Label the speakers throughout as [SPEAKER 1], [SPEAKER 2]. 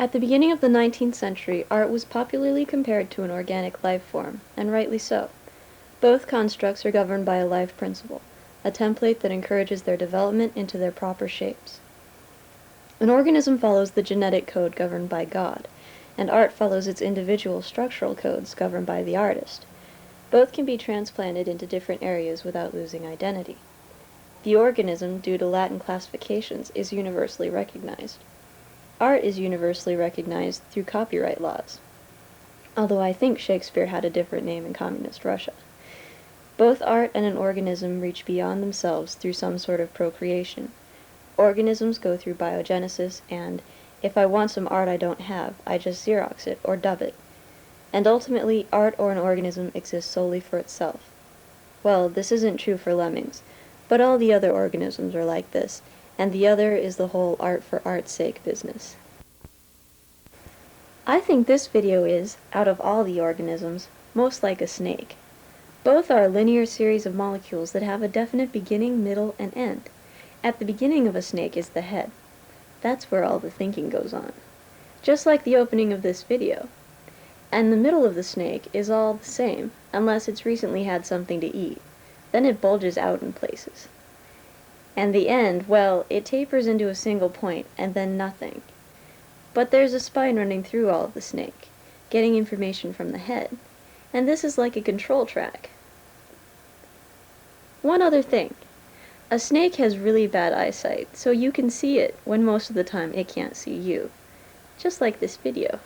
[SPEAKER 1] At the beginning of the 19th century, art was popularly compared to an organic life form, and rightly so. Both constructs are governed by a life principle, a template that encourages their development into their proper shapes. An organism follows the genetic code governed by God, and art follows its individual structural codes governed by the artist. Both can be transplanted into different areas without losing identity. The organism, due to Latin classifications, is universally recognized. Art is universally recognized through copyright laws, although I think Shakespeare had a different name in communist Russia. Both art and an organism reach beyond themselves through some sort of procreation. Organisms go through biogenesis, and if I want some art I don't have, I just Xerox it or dub it. And ultimately, art or an organism exists solely for itself. Well, this isn't true for lemmings, but all the other organisms are like this, and the other is the whole art for art's sake business. I think this video is, out of all the organisms, most like a snake. Both are a linear series of molecules that have a definite beginning, middle, and end. At the beginning of a snake is the head. That's where all the thinking goes on. Just like the opening of this video. And the middle of the snake is all the same, unless it's recently had something to eat. Then it bulges out in places. And the end, well, it tapers into a single point, and then nothing. But there's a spine running through all of the snake, getting information from the head. And this is like a control track. One other thing. A snake has really bad eyesight, so you can see it when most of the time it can't see you. Just like this video.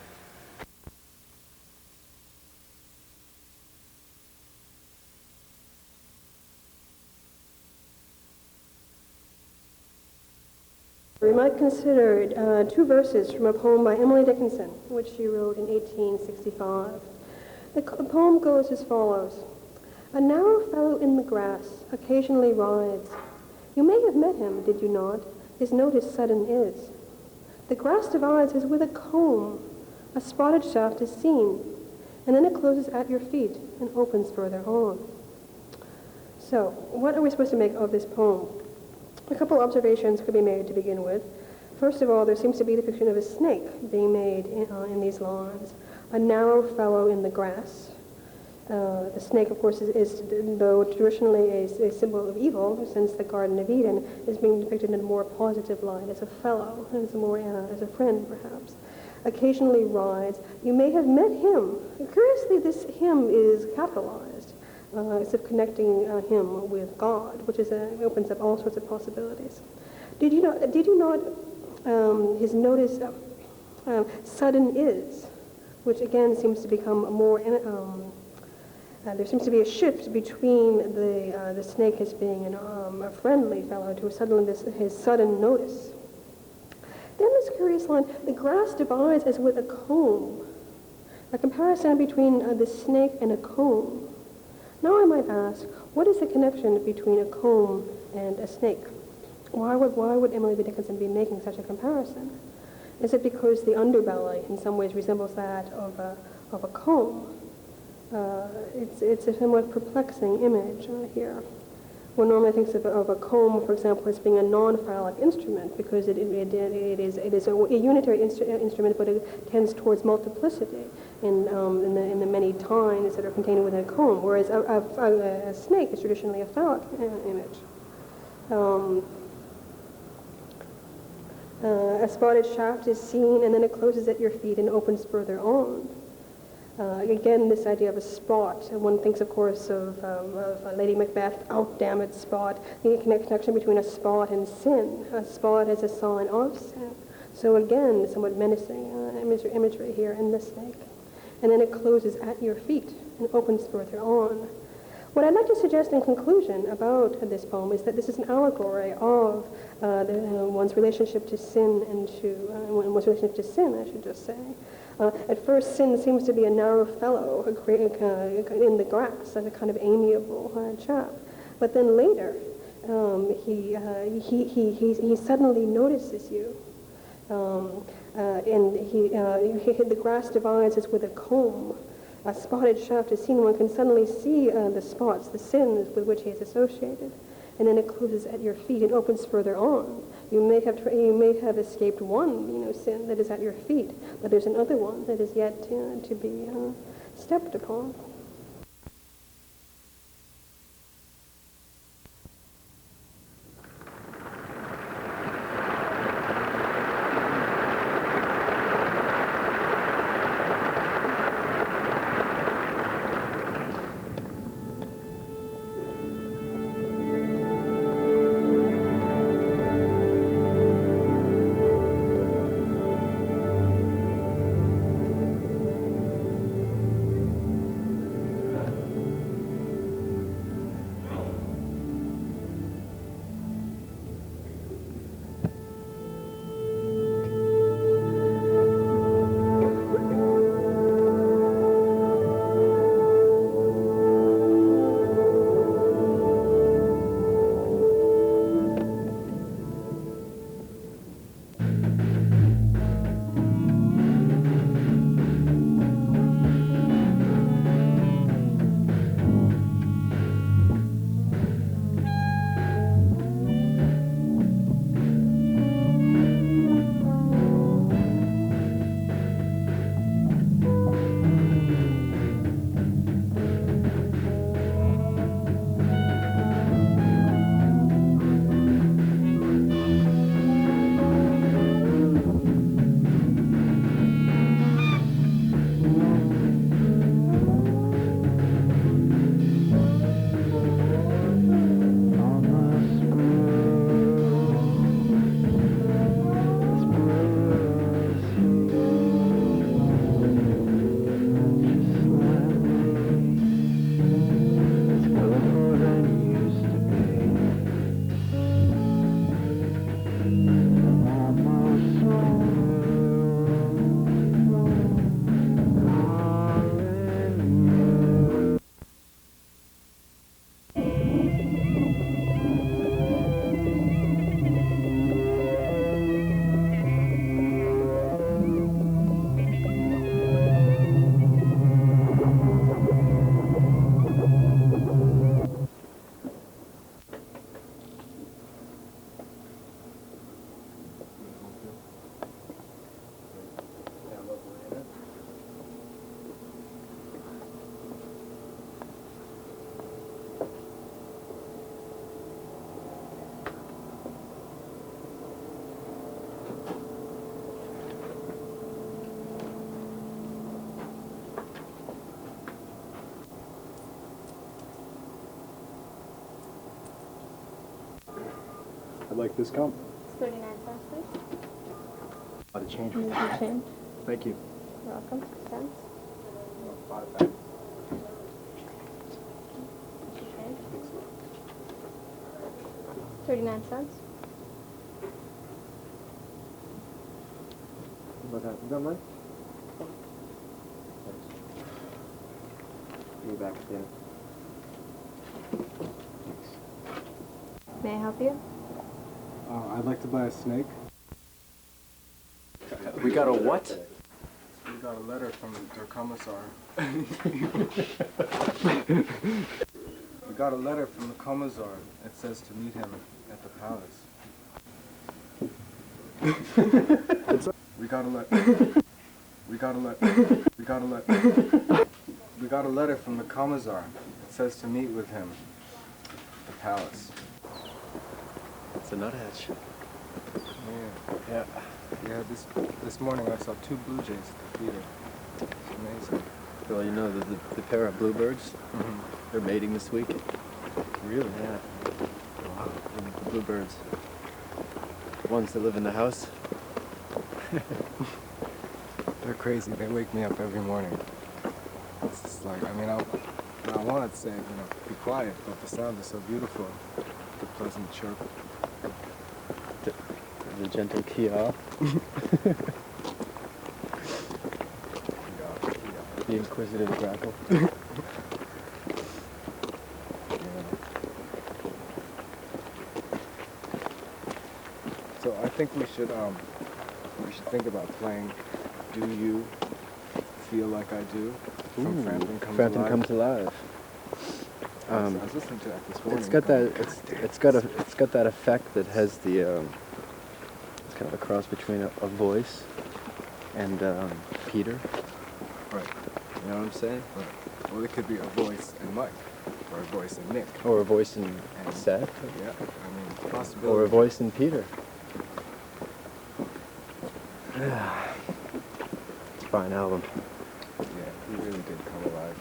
[SPEAKER 2] We might consider two verses from a poem by Emily Dickinson, which she wrote in 1865. The poem goes as follows. A narrow fellow in the grass occasionally rides. You may have met him, did you not? His notice sudden is. The grass divides as with a comb. A spotted shaft is seen, and then it closes at your feet and opens further on. So, what are we supposed to make of this poem? A couple observations could be made to begin with. First of all, there seems to be the depiction of a snake being made in these lines. A narrow fellow in the grass. The snake, of course, is though traditionally a symbol of evil, since the Garden of Eden, is being depicted in a more positive light, as a fellow, as a friend, perhaps. Occasionally rides. You may have met him. Curiously, this him is capitalized. As if connecting him with God, which opens up all sorts of possibilities. Did you not his notice sudden is, which again seems to become more, there seems to be a shift between the snake as being a friendly fellow to suddenly his sudden notice. Then this curious line, the grass divides as with a comb, a comparison between the snake and a comb. Now I might ask, what is the connection between a comb and a snake? Why would Emily Dickinson be making such a comparison? Is it because the underbelly in some ways resembles that of a comb? It's a somewhat perplexing image here. One normally thinks of a comb, for example, as being a non-phallic instrument because it is a unitary instrument, but it tends towards multiplicity in the many tines that are contained within a comb, whereas a snake is traditionally a phallic image. A spotted shaft is seen, and then it closes at your feet and opens further on. Again, this idea of a spot. One thinks, of course, of Lady Macbeth, out damn it, spot. The connection between a spot and sin. A spot as a sign of sin. So again, somewhat menacing imagery here in the snake. And then it closes at your feet and opens further on. What I'd like to suggest in conclusion about this poem is that this is an allegory of one's relationship to sin one's relationship to sin, I should just say. At first, sin seems to be a narrow fellow in the grass, a kind of amiable chap. But then later, he suddenly notices you. And the grass divides as with a comb. A spotted shaft is seen. One can suddenly see the spots, the sins with which he is associated. and then it closes at your feet and opens further on. You may have escaped one, sin that is at your feet, but there's another one that is yet to be stepped upon.
[SPEAKER 3] I'd like this comp.
[SPEAKER 1] It's 39 cents, please.
[SPEAKER 3] A lot of change.
[SPEAKER 1] Need some change.
[SPEAKER 3] Thank you.
[SPEAKER 1] You're welcome. Cents. 39 cents.
[SPEAKER 3] About that. You done, Mike? Thanks. You're back at the end.
[SPEAKER 1] May I help you?
[SPEAKER 3] I'd like to buy a snake.
[SPEAKER 4] We got a what?
[SPEAKER 3] We got a letter from their commissar. We got a letter from the commissar. It says to meet him at the palace. We got a letter. We got a letter. We got a letter. We got a letter from the commissar. It says to meet with him at the palace.
[SPEAKER 4] It's a nuthatch.
[SPEAKER 3] Yeah. Yeah, this morning I saw 2 blue jays at the feeder. It's amazing.
[SPEAKER 4] Well, you know, the pair of bluebirds, they're mating this week.
[SPEAKER 3] Really?
[SPEAKER 4] Yeah. The bluebirds. The ones that live in the house.
[SPEAKER 3] They're crazy. They wake me up every morning. It's just like, I mean, I wanted to say, be quiet, but the sound is so beautiful. The pleasant chirp.
[SPEAKER 4] The gentle kia. The inquisitive grackle.
[SPEAKER 3] So I think we should think about playing Do You Feel Like I Do from Frampton Comes Alive.
[SPEAKER 4] Frampton Comes Alive.
[SPEAKER 3] I was listening to that this morning.
[SPEAKER 4] It's got that effect that has the it's kind of a cross between a voice and Peter.
[SPEAKER 3] Right.
[SPEAKER 4] You know what I'm saying?
[SPEAKER 3] Right. Or it could be a voice and Mike, or a voice and Nick.
[SPEAKER 4] Or a voice in Seth.
[SPEAKER 3] Yeah, I mean, possibility.
[SPEAKER 4] Or a voice in Peter. It's a fine album.
[SPEAKER 3] Yeah, he really did come alive.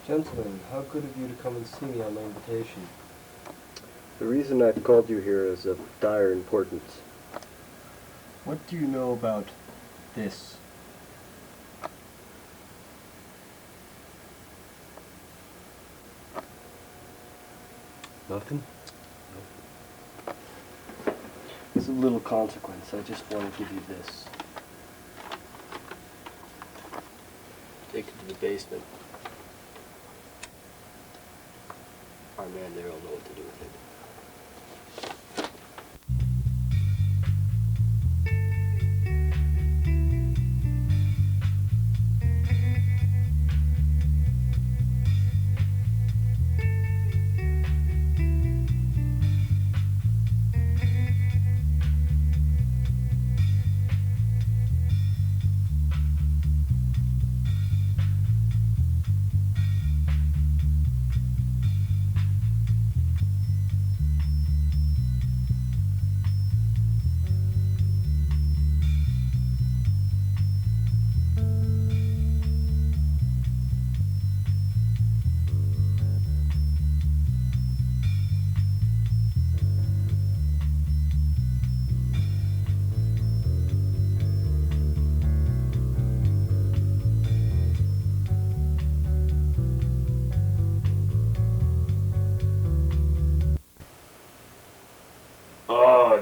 [SPEAKER 5] Gentlemen, how good of you to come and see me on my invitation.
[SPEAKER 6] The reason I've called you here is of dire importance.
[SPEAKER 5] What do you know about this?
[SPEAKER 6] Nothing?
[SPEAKER 5] It's of little consequence. I just want to give you this. Take it to the basement. Our man there will know what to do with it.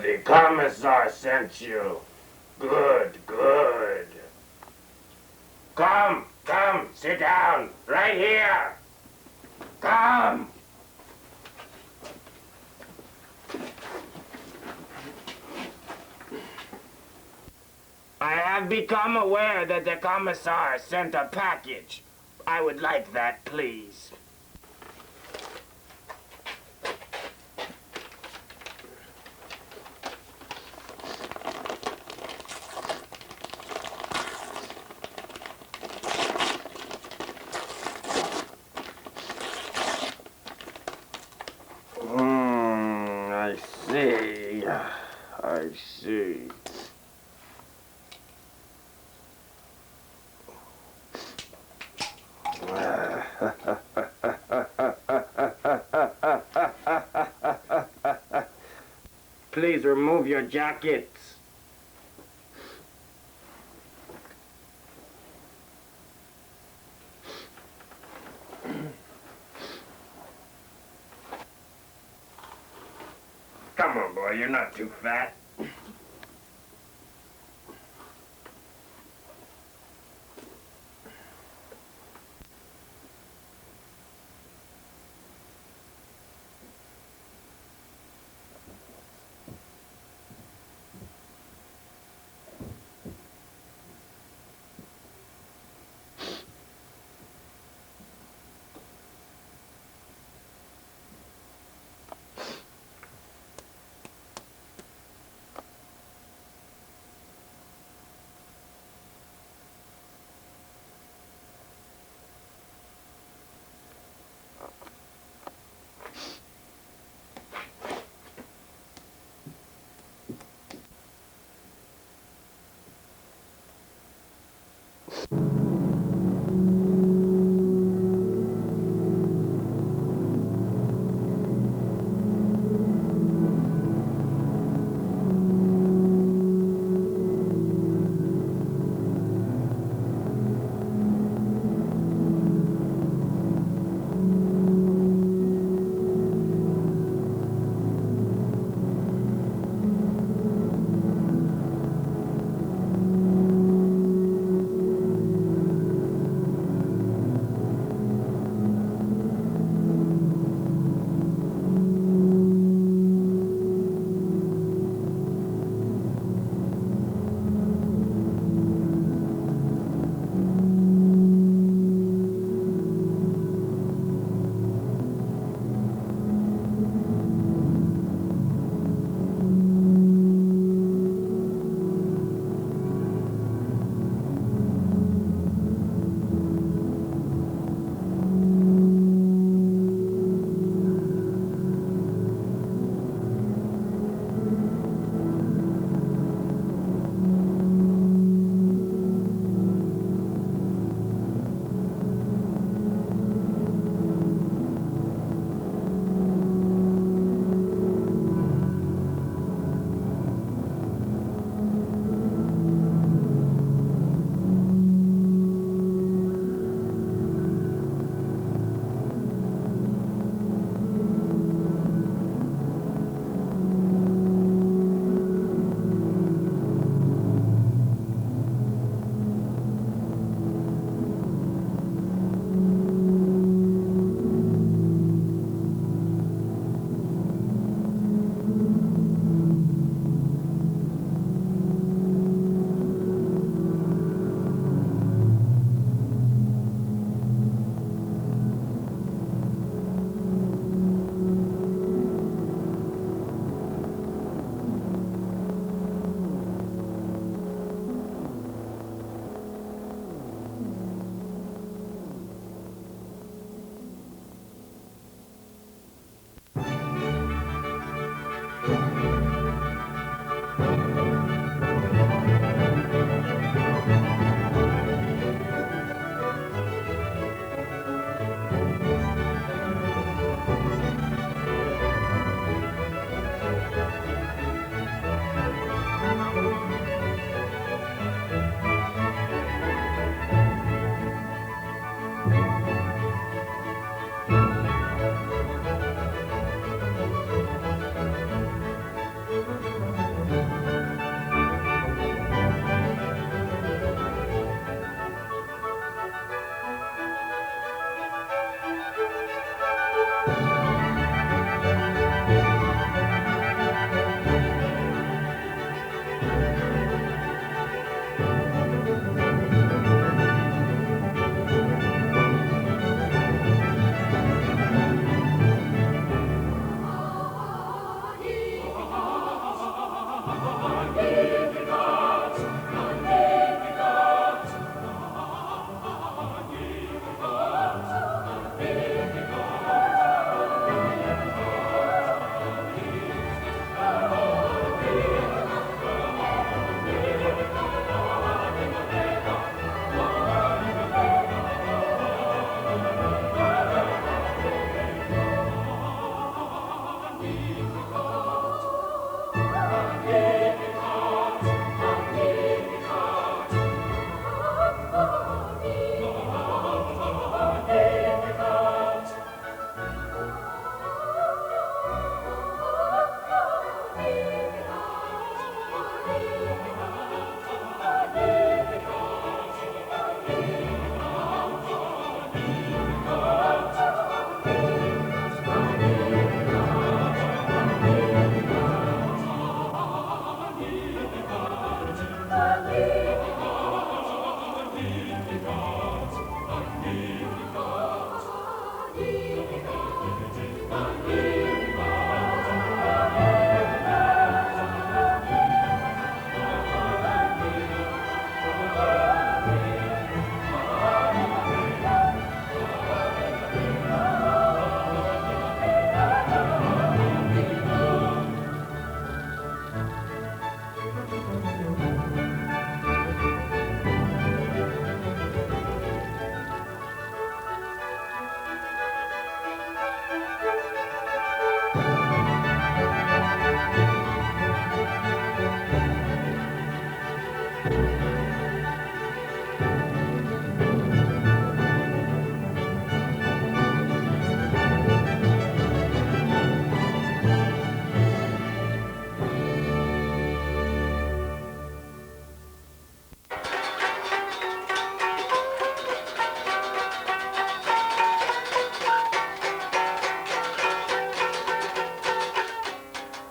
[SPEAKER 7] the commissar sent you. Good, good. Come, sit down, right here. Come. I have become aware that the commissar sent a package. I would like that, please. I see. I see. Please remove your jackets. Come on, boy, you're not too fat.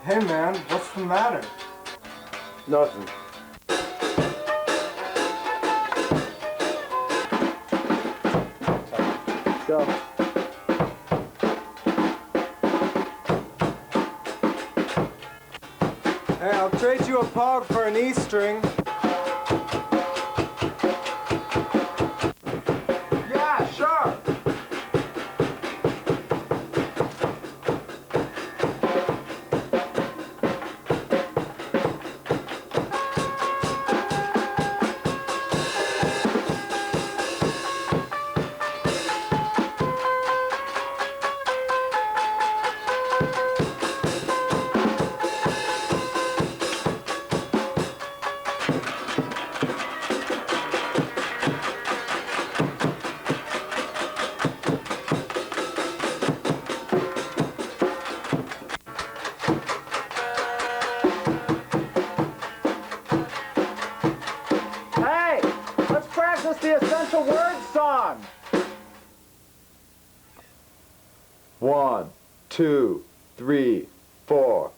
[SPEAKER 3] Hey man, what's the matter?
[SPEAKER 6] Nothing. Go.
[SPEAKER 3] Hey, I'll trade you a pog for an E string. Yeah, sure.
[SPEAKER 8] Hey, let's practice the essential word song.
[SPEAKER 6] 1, 2, 3, 4.